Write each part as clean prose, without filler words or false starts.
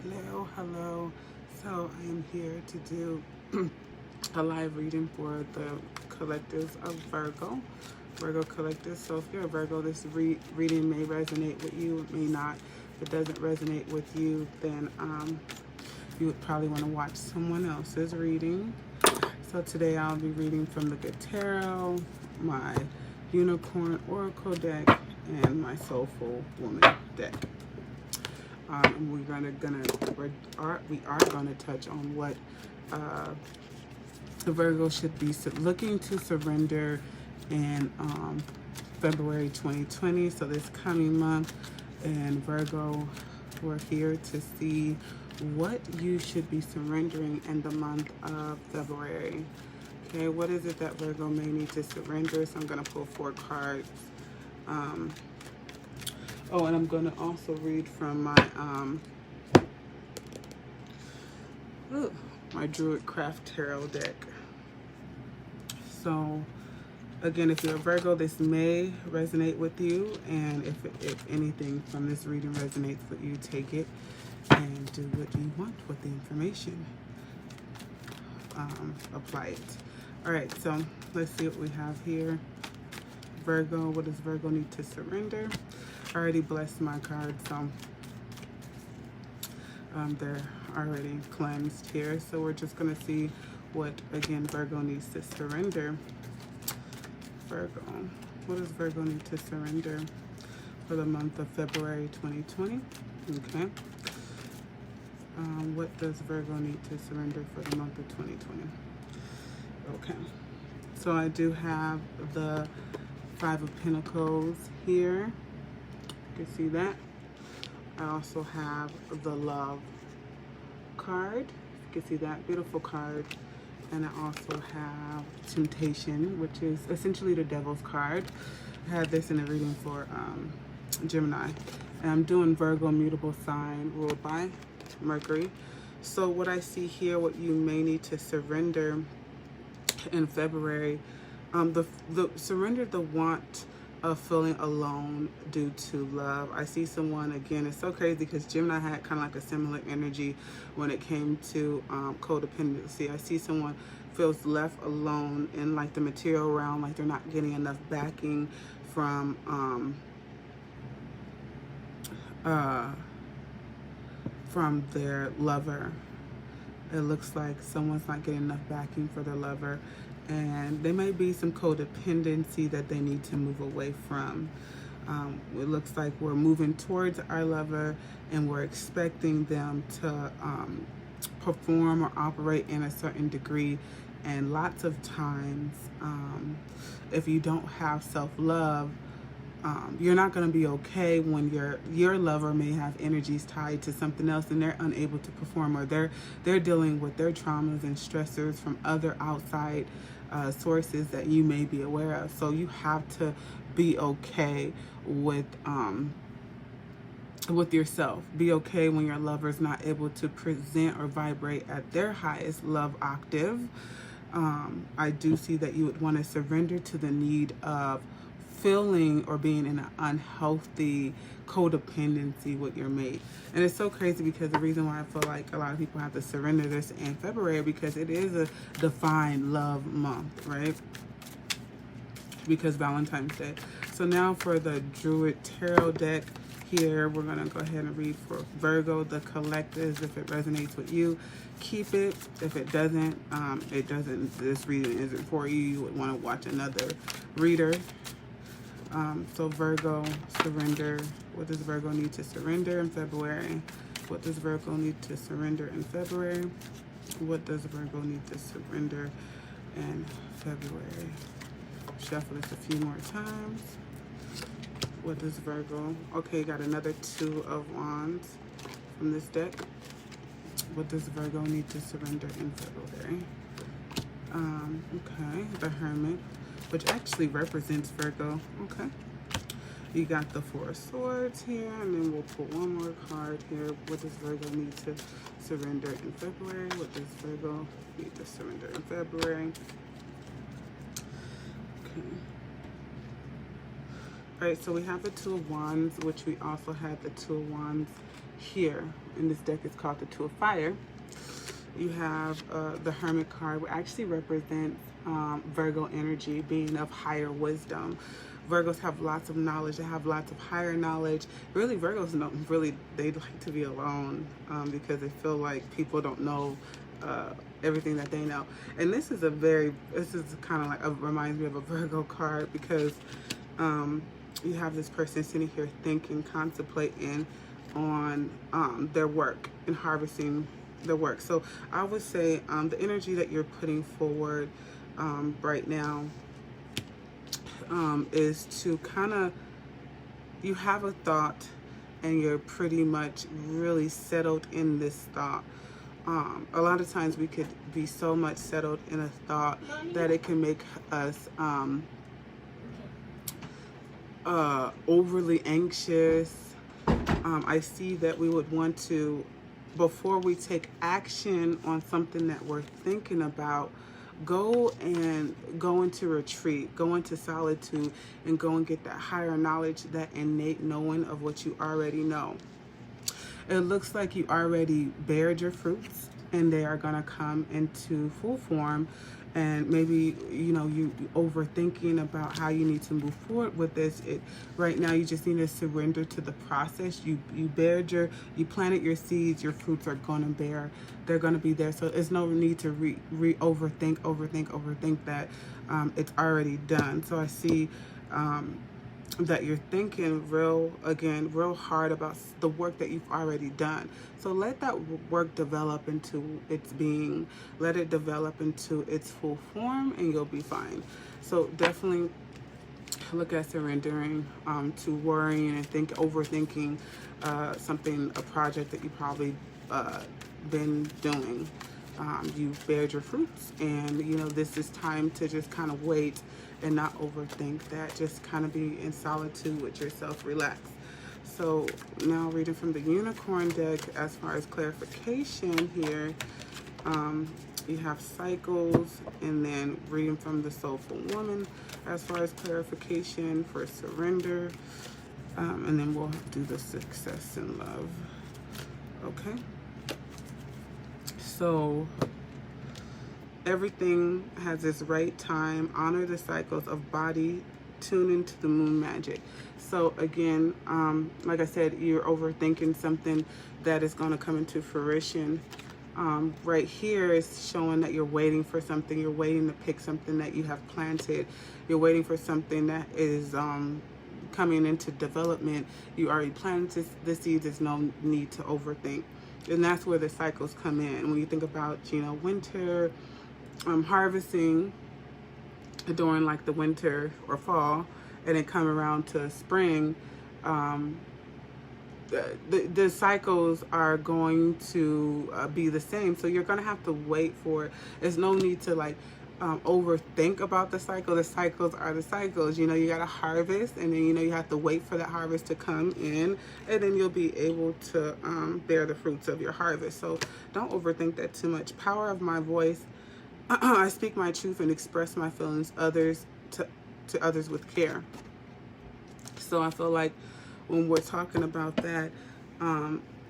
Hello. So I am here to do a live reading for the collectives of Virgo collectives. So if you're a Virgo, this reading may resonate with you, it may not. If it doesn't resonate with you, then you would probably want to watch someone else's reading. So today I'll be reading from the Good Tarot, my Unicorn Oracle deck, and my Soulful Woman deck. And we are gonna touch on what the Virgo should be looking to surrender in February 2020. So this coming month, and Virgo, we're here to see what you should be surrendering in the month of February. Okay, what is it that Virgo may need to surrender? So I'm gonna pull 4 cards. Oh, and I'm going to also read from my Druid Craft Tarot deck. So, again, if you're a Virgo, this may resonate with you. And if anything from this reading resonates with you, take it and do what you want with the information. Apply it. All right, so let's see what we have here. Virgo, what does Virgo need to surrender? I already blessed my cards, so they're already cleansed here. So we're just going to see what, again, Virgo needs to surrender. Virgo, what does Virgo need to surrender for the month of February 2020? Okay. What does Virgo need to surrender for the month of 2020? Okay. So I do have the 5 of Pentacles here. You can see that. I also have the Love card. You can see that beautiful card. And I also have Temptation, which is essentially the Devil's card. I had this in a reading for Gemini. And I'm doing Virgo mutable sign ruled by Mercury. So what I see here, what you may need to surrender in February, surrender the want of feeling alone due to love. I see someone, again, it's so crazy because Gemini had kind of like a similar energy when it came to codependency. I see someone feels left alone in like the material realm, like they're not getting enough backing from their lover. It looks like someone's not getting enough backing for their lover, and there may be some codependency that they need to move away from. It looks like we're moving towards our lover and we're expecting them to perform or operate in a certain degree, and lots of times if you don't have self-love, you're not going to be okay when your lover may have energies tied to something else and they're unable to perform, or they're dealing with their traumas and stressors from other outside sources that you may be aware of. So you have to be okay with yourself. Be okay when your lover's not able to present or vibrate at their highest love octave. I do see that you would want to surrender to the need of feeling or being in an unhealthy codependency with your mate. And it's so crazy because the reason why I feel like a lot of people have to surrender this in February, because it is a defined love month, right? Because Valentine's Day. So now for the Druid Tarot deck here, we're going to go ahead and read for Virgo, the collectives. If it resonates with you, keep it. If it doesn't, this reading isn't for you. You would want to watch another reader. So Virgo, surrender. What does Virgo need to surrender in February? What does Virgo need to surrender in February? What does Virgo need to surrender in February? Shuffle this a few more times. What does Virgo? Okay, got another 2 of Wands from this deck. What does Virgo need to surrender in February? Okay, the Hermit, which actually represents Virgo. Okay. You got the 4 of Swords here, and then we'll pull one more card here. What does Virgo need to surrender in February? What does Virgo need to surrender in February? Okay. All right, so we have the 2 of Wands, which we also had the 2 of Wands here in this deck is called the Two of Fire. You have the Hermit card, which actually represents Virgo energy, being of higher wisdom. Virgos have lots of knowledge. They have lots of higher knowledge. Really, Virgos don't really, they like to be alone because they feel like people don't know everything that they know. And this is kind of like, reminds me of a Virgo card because you have this person sitting here thinking, contemplating on their work and harvesting their work. So I would say the energy that you're putting forward right now is to kind of, you have a thought and you're pretty much really settled in this thought. A lot of times we could be so much settled in a thought that it can make us overly anxious. I see that we would want to, before we take action on something that we're thinking about, go into retreat, go into solitude, and go and get that higher knowledge, that innate knowing of what you already know. It looks like you already bared your fruits and they are going to come into full form. And maybe, you know, you overthinking about how you need to move forward with this. Right now, you just need to surrender to the process. You planted your seeds. Your fruits are going to bear. They're going to be there. So there's no need to overthink that it's already done. So I see that you're thinking real hard about the work that you've already done. So let that work develop into its being, let it develop into its full form, and you'll be fine. So definitely look at surrendering to worrying and overthinking a project that you probably been doing. You've bared your fruits, and you know this is time to just kind of wait and not overthink that. Just kind of be in solitude with yourself, relax. So now reading from the Unicorn deck, as far as clarification here, you have cycles, and then reading from the Soulful Woman as far as clarification for surrender, and then we'll do the Success in Love. Okay. So everything has its right time. Honor the cycles of body. Tune into the moon magic. So again, like I said, you're overthinking something that is going to come into fruition. Right here is showing that you're waiting for something. You're waiting to pick something that you have planted. You're waiting for something that is coming into development. You already planted the seeds. There's no need to overthink. And that's where the cycles come in. When you think about, you know, winter, harvesting during like the winter or fall, and then come around to spring, the cycles are going to be the same. So you're going to have to wait for it. There's no need to like overthink about the cycle. The cycles are the cycles. You know, you got to harvest, and then, you know, you have to wait for that harvest to come in, and then you'll be able to bear the fruits of your harvest. So don't overthink that too much. Power of my voice. I speak my truth and express my feelings to others with care. So I feel like when we're talking about that,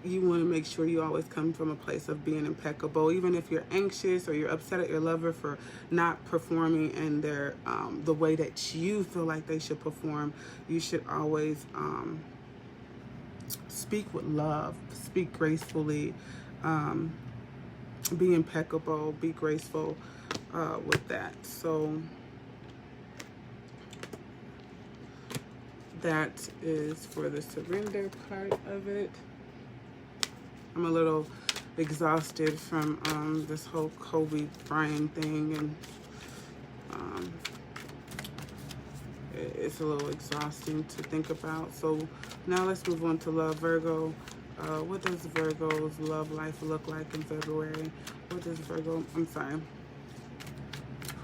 you want to make sure you always come from a place of being impeccable. Even if you're anxious or you're upset at your lover for not performing in their the way that you feel like they should perform, you should always speak with love, speak gracefully, be impeccable, be graceful with that. So that is for the surrender part of it. I'm a little exhausted from this whole Kobe Bryant thing, and it's a little exhausting to think about. So now let's move on to love. Virgo. What does Virgo's love life look like in February? What does Virgo, I'm sorry.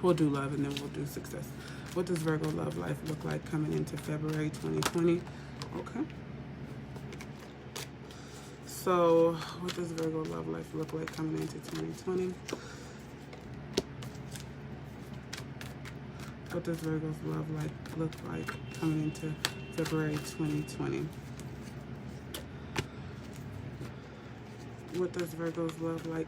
We'll do love and then we'll do success. What does Virgo love life look like coming into February 2020? Okay. So what does Virgo love life look like coming into 2020? What does Virgo's love life look like coming into February 2020? What does Virgo's love life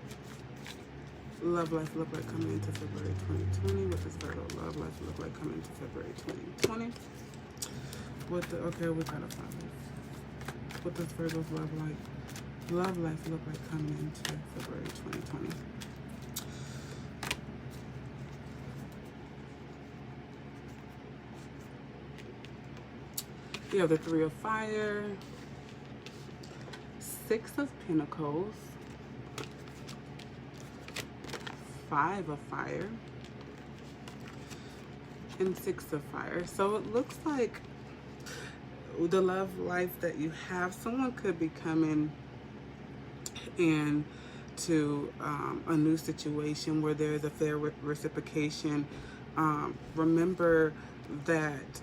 look like coming into February 2020? What does Virgo love life look like coming into February 2020? Okay, we gotta find this. What does Virgo's love life look like coming into February 2020? You have the Three of Fire, Six of Pentacles, Five of Fire, and Six of Fire. So it looks like the love life that you have, someone could be coming in to a new situation where there is a fair reciprocation. Remember that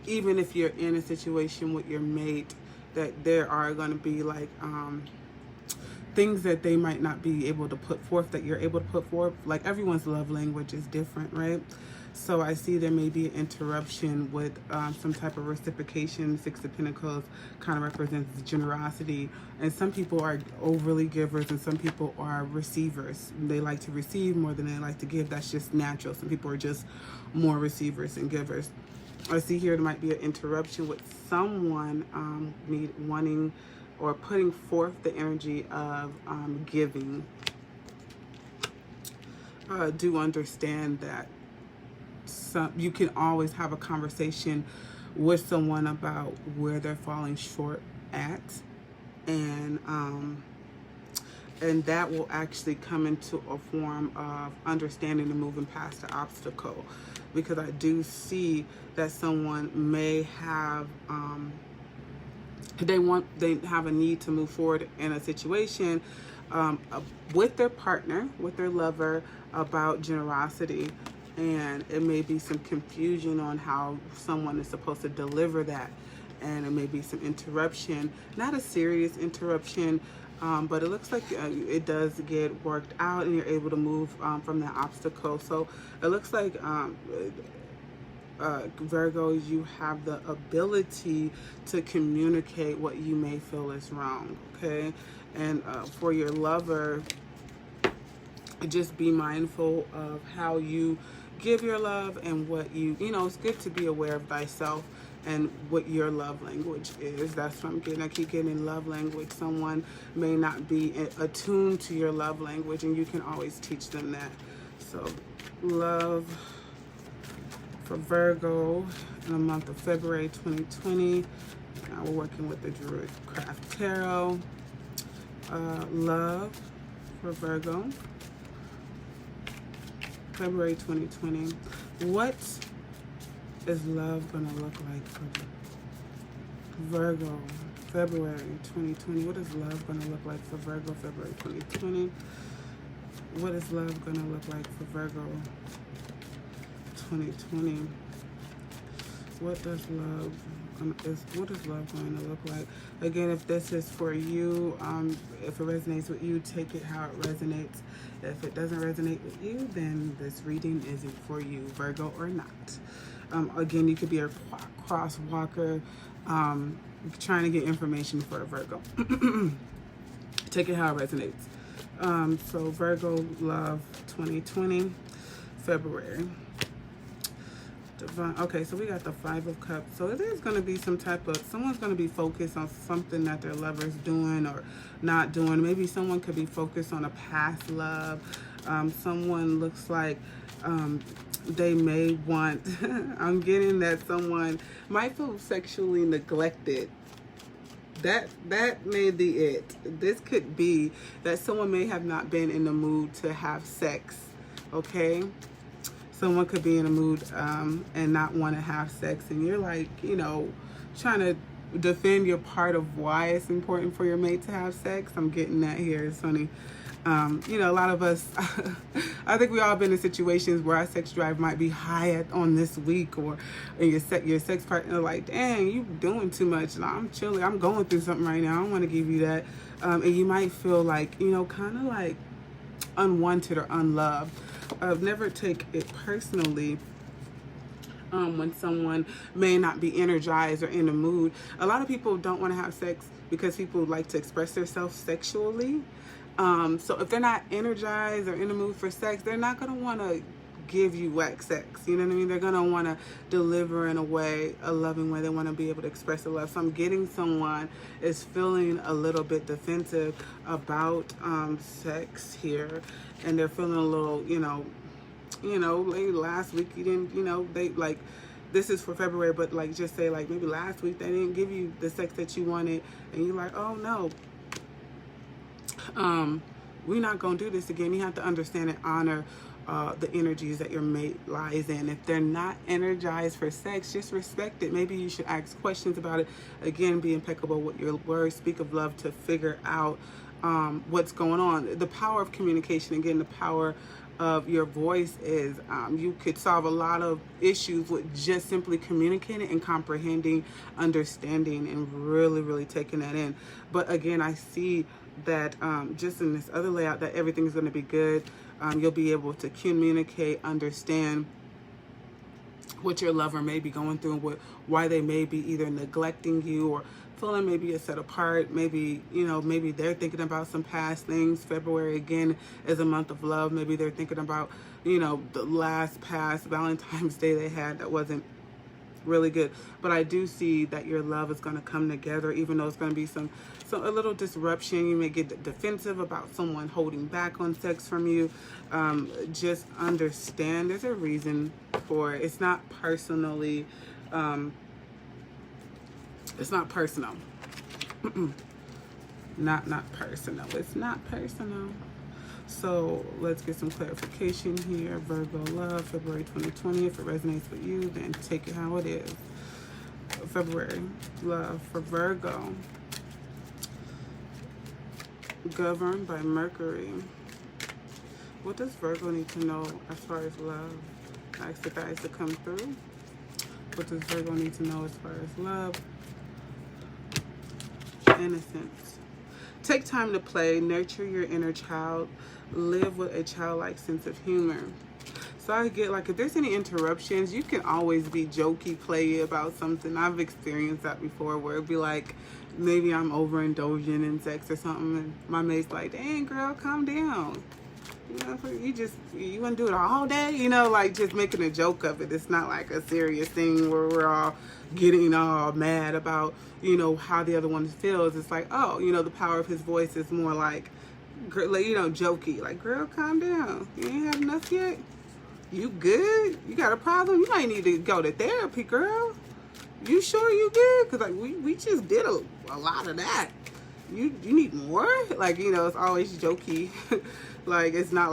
even if you're in a situation with your mate, that there are going to be like things that they might not be able to put forth that you're able to put forth. Like everyone's love language is different, right? So I see there may be an interruption with some type of reciprocation. Six of Pentacles kind of represents generosity. And some people are overly givers and some people are receivers. They like to receive more than they like to give. That's just natural. Some people are just more receivers than givers. I see here there might be an interruption with someone wanting or putting forth the energy of giving. Do understand that you can always have a conversation with someone about where they're falling short at, and that will actually come into a form of understanding and moving past the obstacle, because I do see that someone may have they have a need to move forward in a situation with their partner, with their lover, about generosity. And it may be some confusion on how someone is supposed to deliver that. And it may be some interruption, not a serious interruption, but it looks like it does get worked out and you're able to move from that obstacle. So it looks like Virgo, you have the ability to communicate what you may feel is wrong, okay? And for your lover, just be mindful of how you give your love and what it's good to be aware of thyself and what your love language is. That's what I'm getting. I keep getting love language. Someone may not be attuned to your love language, and you can always teach them that. So love for Virgo in the month of February 2020. Now we're working with the Druid Craft Tarot. Love for Virgo, February 2020. What is love gonna look like for Virgo, February 2020? What is love gonna look like for Virgo, February 2020? What is love gonna look like for Virgo 2020? What is love going to look like? Again, if this is for you, if it resonates with you, take it how it resonates. If it doesn't resonate with you, then this reading isn't for you, Virgo or not. Again, you could be a crosswalker trying to get information for a Virgo. Take it how it resonates. So Virgo love 2020, February. Divine. Okay, so we got the Five of Cups. So there's going to be someone's going to be focused on something that their lover's doing or not doing. Maybe someone could be focused on a past love. Someone looks like they may want, I'm getting that someone might feel sexually neglected. That may be it. This could be that someone may have not been in the mood to have sex, okay? Someone could be in a mood and not want to have sex, and you're like, trying to defend your part of why it's important for your mate to have sex. I'm getting that here. It's funny. A lot of us, I think we all been in situations where our sex drive might be high on this week, or your sex partner like, dang, you doing too much. And I'm chilling. I'm going through something right now. I don't want to give you that. And you might feel like, kind of like unwanted or unloved. Never take it personally when someone may not be energized or in the mood. A lot of people don't want to have sex because people like to express themselves sexually. So if they're not energized or in the mood for sex, they're not going to want to give you whack sex. You know what I mean? They're going to want to deliver in a way, a loving way. They want to be able to express their love. So I'm getting someone is feeling a little bit defensive about sex here. And they're feeling a little, like last week you didn't, they like, this is for February, but like just say like maybe last week they didn't give you the sex that you wanted. And you're like, oh no. We're not going to do this again. You have to understand and honor the energies that your mate lies in. If they're not energized for sex, just respect it. Maybe you should ask questions about it. Again, be impeccable with your words. Speak of love to figure out what's going on. The power of communication, again, the power of your voice is you could solve a lot of issues with just simply communicating and comprehending, understanding, and really, really taking that in. But again, I see that just in this other layout that everything's going to be good. You'll be able to communicate, understand what your lover may be going through and why they may be either neglecting you or feeling maybe you're set apart. Maybe, maybe they're thinking about some past things. February, again, is a month of love. Maybe they're thinking about, the last past Valentine's Day they had that wasn't really good. But I do see that your love is going to come together, even though it's going to be a little disruption. You may get defensive about someone holding back on sex from you. Just understand there's a reason for it. It's not personally, it's not personal. Not personal. It's not personal. So let's get some clarification here. Virgo love, February 2020. If it resonates with you, then take it how it is. February love for Virgo. Governed by Mercury. What does Virgo need to know as far as love? Ask the guys to come through. What does Virgo need to know as far as love? Innocence. Take time to play, nurture your inner child, live with a childlike sense of humor. So I get like, if there's any interruptions, you can always be jokey, play about something. I've experienced that before where it'd be like, maybe I'm overindulging in sex or something, and my mate's like, dang girl, calm down. You want to do it all day? Like just making a joke of it. It's not like a serious thing where we're all getting all mad about, how the other one feels. It's like, oh, the power of his voice is more like, jokey. Like, girl, calm down. You ain't had enough yet? You good? You got a problem? You might need to go to therapy, girl. You sure you good? Because, like, we just did a lot of that. You need more? Like, it's always jokey. Like, it's not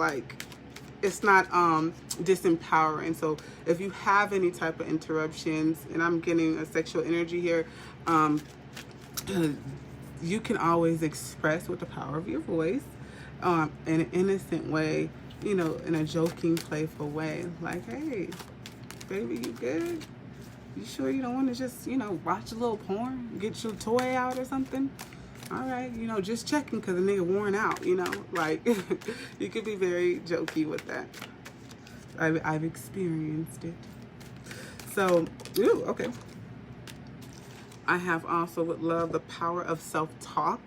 disempowering. So if you have any type of interruptions, and I'm getting a sexual energy here, you can always express with the power of your voice in an innocent way, in a joking, playful way. Like, hey, baby, you good? You sure you don't want to just, watch a little porn? Get your toy out or something? All right, just checking because the nigga worn out, like you could be very jokey with that. I've experienced it. So, okay. I have also with love the power of self-talk.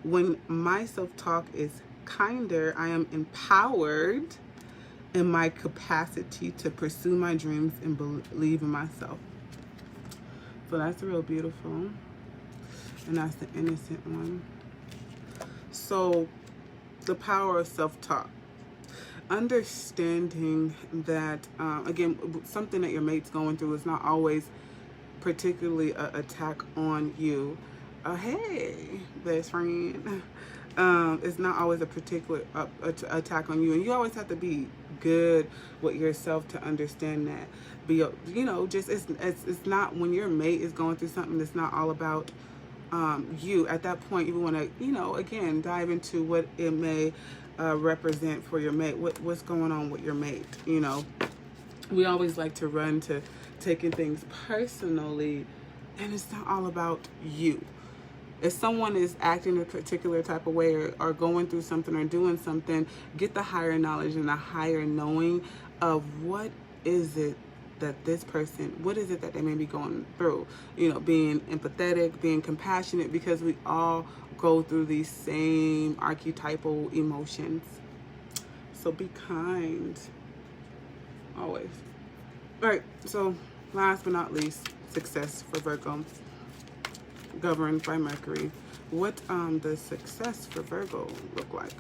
When my self-talk is kinder, I am empowered in my capacity to pursue my dreams and believe in myself. So that's real beautiful. And that's the innocent one. So the power of self-talk. Understanding that, again, something that your mate's going through is not always particularly an attack on you. Hey, best friend. It's not always a particular attack on you. And you always have to be good with yourself to understand that. It's not when your mate is going through something that's not all about you. At that point, you want to, again, dive into what it may represent for your mate. What's going on with your mate? We always like to run to taking things personally, and it's not all about you. If someone is acting a particular type of way or going through something or doing something, get the higher knowledge and the higher knowing of what is it that this person, what is it that they may be going through? You know, being empathetic, being compassionate, because we all go through these same archetypal emotions. So be kind, always. All right, so last but not least, success for Virgo, governed by Mercury. What does success for Virgo look like?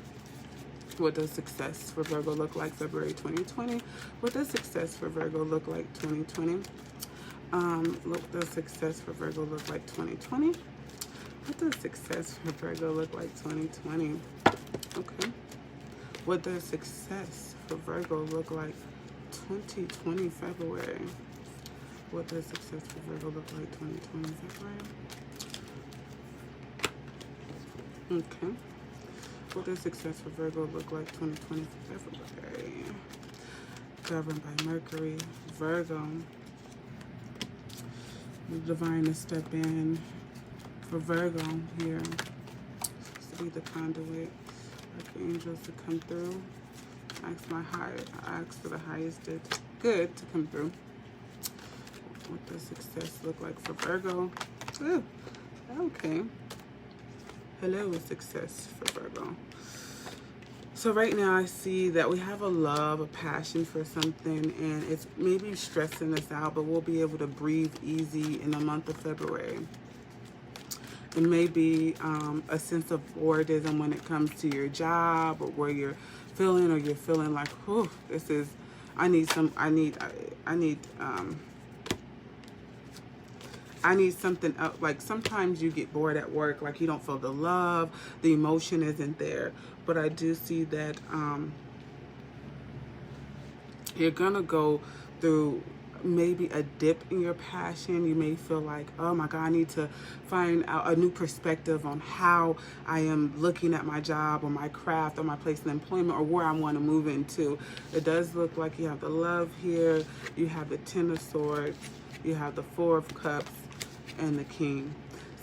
What does success for Virgo look like February 2020? What does success for Virgo look like 2020? What does success for Virgo look like 2020? What does success for Virgo look like 2020? Okay. What does success for Virgo look like 2020 February? What does success for Virgo look like 2020 February? Okay. What does success for Virgo look like 2020 February? Governed by Mercury, Virgo. The divine to step in for Virgo here. To be the conduit. Archangels to come through. Ask for the highest good to come through. What does success look like for Virgo? Ooh, okay. Hello, success for Virgo. So right now I see that we have a love, a passion for something, and it's maybe stressing us out, but we'll be able to breathe easy in the month of February. It may be a sense of boredom when it comes to your job, or where you're feeling like, oh, this is, I need something else. Like sometimes you get bored at work, like you don't feel the love, the emotion isn't there. But I do see that you're gonna go through maybe a dip in your passion. You may feel like, oh my God, I need to find out a new perspective on how I am looking at my job or my craft or my place of employment or where I want to move into. It does look like you have the love here, you have the Ten of Swords, you have the Four of Cups, and the King.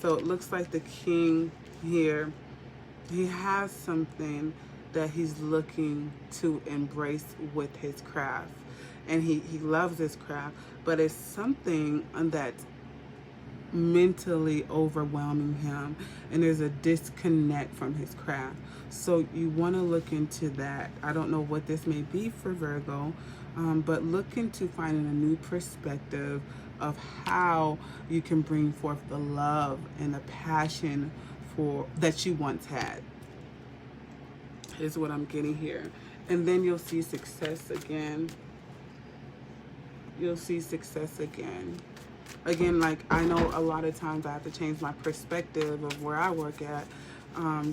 So it looks like the King here, he has something that he's looking to embrace with his craft. And he loves his craft, but it's something that's mentally overwhelming him, and there's a disconnect from his craft. So you want to look into that. I don't know what this may be for Virgo, but look into finding a new perspective of how you can bring forth the love and the passion for that you once had. Is what I'm getting here. And then you'll see success again. You'll see success again. Again, like I know a lot of times I have to change my perspective of where I work at,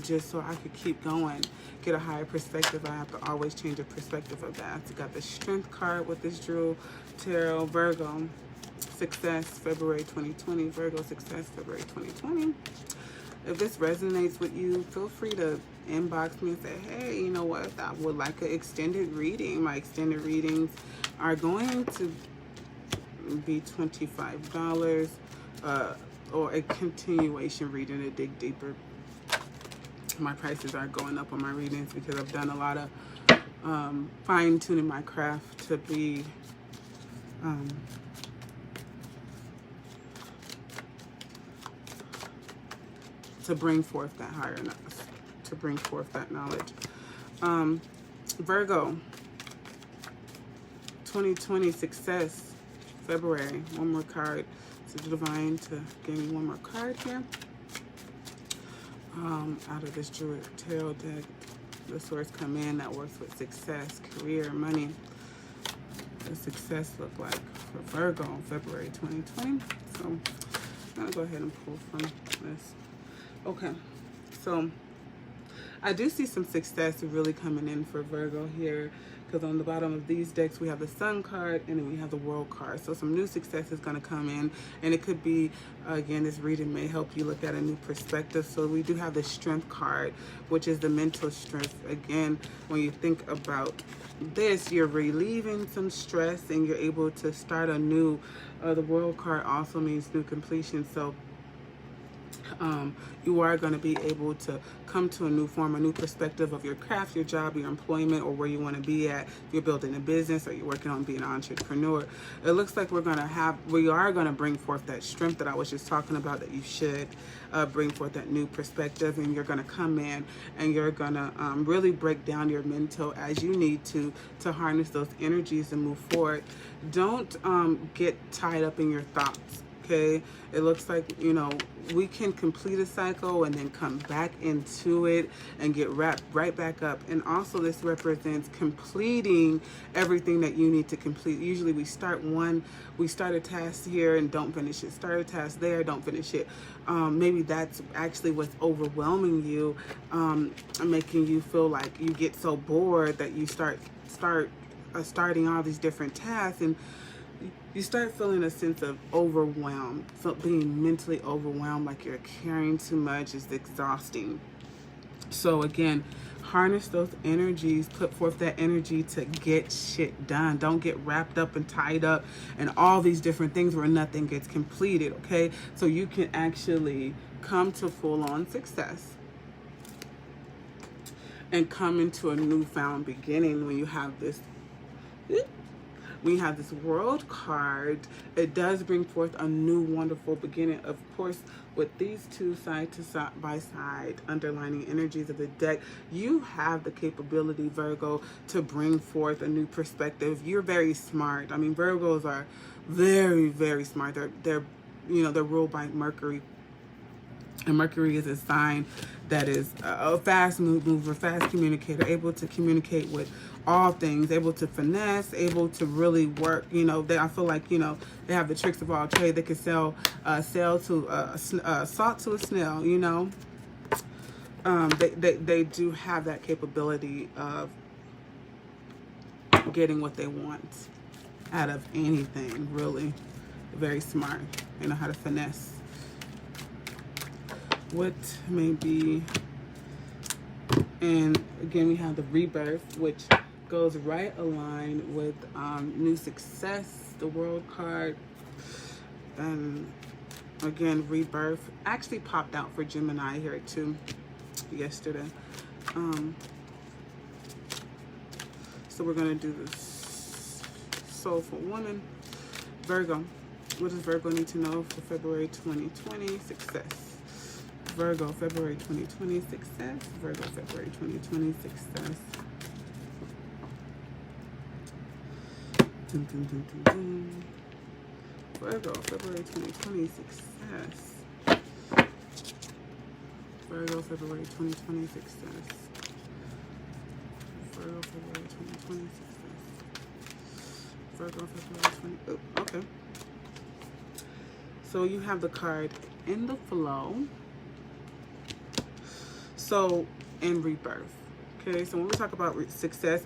just so I could keep going, get a higher perspective. I have to always change the perspective of that. So got the Strength card with this Drew Tarot. Virgo, success, February 2020. Virgo, success, February 2020. If this resonates with you, feel free to inbox me and say, hey, you know what, I would like an extended reading. My extended readings are going to be $25, or a continuation reading to dig deeper. My prices are going up on my readings because I've done a lot of fine-tuning my craft to be to bring forth that higher knowledge, to bring forth that knowledge. Virgo, 2020 success, February. One more card. It's divine to give me one more card here. Out of this Druid Tarot deck, the Swords come in. That works with success, career, money. What does success look like for Virgo in February 2020? So I'm gonna go ahead and pull from this. Okay, so I do see some success really coming in for Virgo here, because on the bottom of these decks we have the Sun card and then we have the World card. So some new success is going to come in, and it could be, again, this reading may help you look at a new perspective. So we do have the Strength card, which is the mental strength. Again, when you think about this, you're relieving some stress and you're able to start anew. The World card also means new completion. So You are going to be able to come to a new form, a new perspective of your craft, your job, your employment, or where you want to be at. If you're building a business or you're working on being an entrepreneur, it looks like we are going to bring forth that strength that I was just talking about, that you should bring forth that new perspective, and you're going to come in and you're going to really break down your mental as you need to harness those energies and move forward. Don't get tied up in your thoughts. Okay, it looks like, you know, we can complete a cycle and then come back into it and get wrapped right back up. And also this represents completing everything that you need to complete. Usually we start a task here and don't finish it. Start a task there, don't finish it. Maybe that's actually what's overwhelming you, making you feel like you get so bored that you starting all these different tasks, and you start feeling a sense of overwhelm, being mentally overwhelmed, like you're carrying too much. Is exhausting. So again, harness those energies, put forth that energy to get shit done. Don't get wrapped up and tied up and all these different things where nothing gets completed, okay? So you can actually come to full-on success and come into a newfound beginning when you have this World card. It does bring forth a new wonderful beginning. Of course, with these two side by side underlining energies of the deck, you have the capability, Virgo, to bring forth a new perspective. You're very smart. I mean, Virgos are very, very smart. They're ruled by Mercury. And Mercury is a sign that is a fast mover, fast communicator, able to communicate with all things, able to finesse, able to really work. You know, I feel like, you know, they have the tricks of all trade. They can sell salt to a snail. You know, they do have that capability of getting what they want out of anything. Really, very smart. They know how to finesse. What may be, and again we have the rebirth, which goes right aligned with new success, the World card. And again, rebirth actually popped out for Gemini here too yesterday. So we're gonna do this soulful woman. Virgo, what does Virgo need to know for February 2020 success? Virgo, February 2020 success. Virgo, February 2020 success. Dun, dun, dun, dun, dun. Virgo, February 2020 success. Virgo, February 2020 success. Virgo, February 2020 success. Virgo, February 20. Oh, okay. So you have the card in the flow. So, in rebirth, okay? So when we talk about success,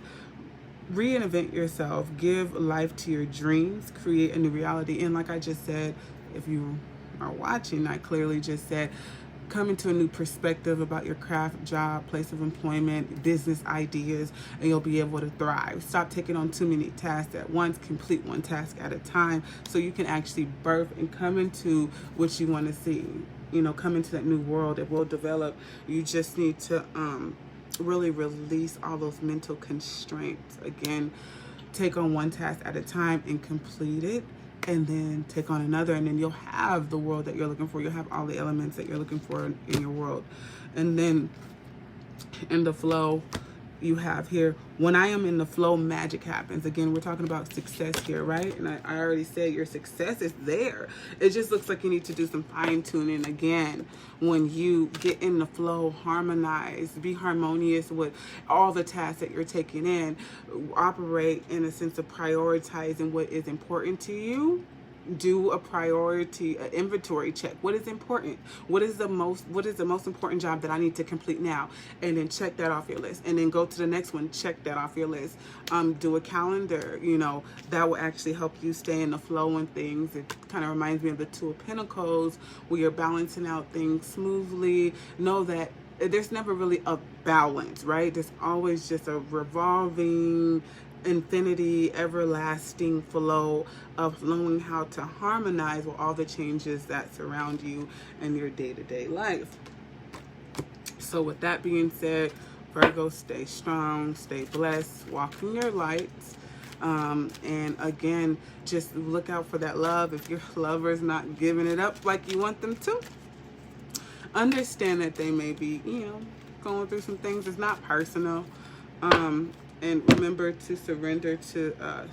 reinvent yourself, give life to your dreams, create a new reality. And like I just said, if you are watching, I clearly just said, come into a new perspective about your craft, job, place of employment, business ideas, and you'll be able to thrive. Stop taking on too many tasks at once. Complete one task at a time so you can actually birth and come into what you want to see. You know, come into that new world. It will develop. You just need to really release all those mental constraints. Again, take on one task at a time and complete it, and then take on another, and then you'll have the world that you're looking for. You'll have all the elements that you're looking for in your world. And then in the flow, you have here, when I am in the flow, magic happens. Again, we're talking about success here, right? And I already said your success is there. It just looks like you need to do some fine tuning. Again, when you get in the flow, harmonize, be harmonious with all the tasks that you're taking in, operate in a sense of prioritizing what is important to you. Do a priority, an inventory check. What is important? What is the most important job that I need to complete now? And then check that off your list. And then go to the next one, check that off your list. Do a calendar, you know, that will actually help you stay in the flow and things. It kind of reminds me of the Two of Pentacles, where you're balancing out things smoothly. Know that there's never really a balance, right? There's always just a revolving infinity, everlasting flow of knowing how to harmonize with all the changes that surround you in your day-to-day life. So with that being said, Virgo, stay strong, stay blessed, walk in your lights. And again, just look out for that love. If your lover's not giving it up like you want them to, understand that they may be, going through some things. It's not personal. And remember to surrender to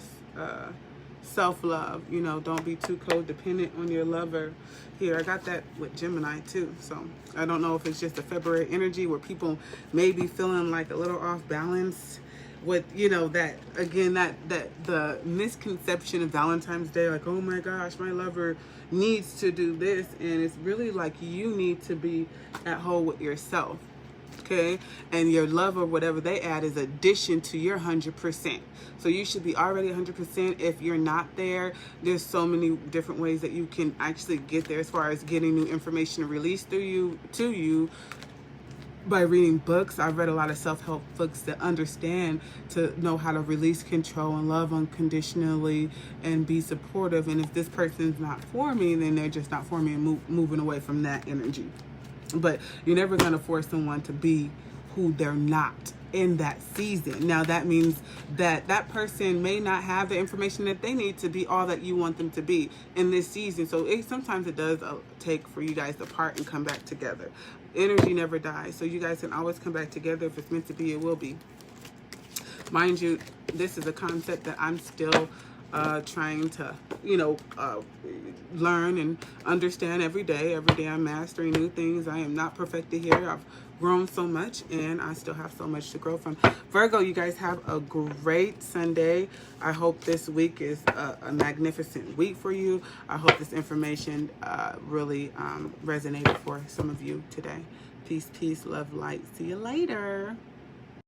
self-love. Don't be too codependent on your lover. Here, I got that with Gemini too. So I don't know if it's just a February energy where people may be feeling like a little off balance with, that, again, that the misconception of Valentine's Day, like, oh my gosh, my lover needs to do this. And it's really like you need to be at home with yourself. Okay, and your love or whatever they add is addition to your 100%. So you should be already 100%. If you're not there, there's so many different ways that you can actually get there, as far as getting new information released through you to you by reading books. I've read a lot of self-help books that understand to know how to release control and love unconditionally and be supportive. And if this person's not for me, then they're just not for me, and moving away from that energy. But you're never going to force someone to be who they're not in that season. Now, that means that that person may not have the information that they need to be all that you want them to be in this season. So sometimes it does take for you guys to part and come back together. Energy never dies. So you guys can always come back together. If it's meant to be, it will be. Mind you, this is a concept that I'm still trying to, learn and understand every day. Every day I'm mastering new things. I am not perfected here. I've grown so much, and I still have so much to grow from. Virgo, you guys have a great Sunday. I hope this week is a magnificent week for you. I hope this information really resonated for some of you today. Peace, peace, love, light. See you later.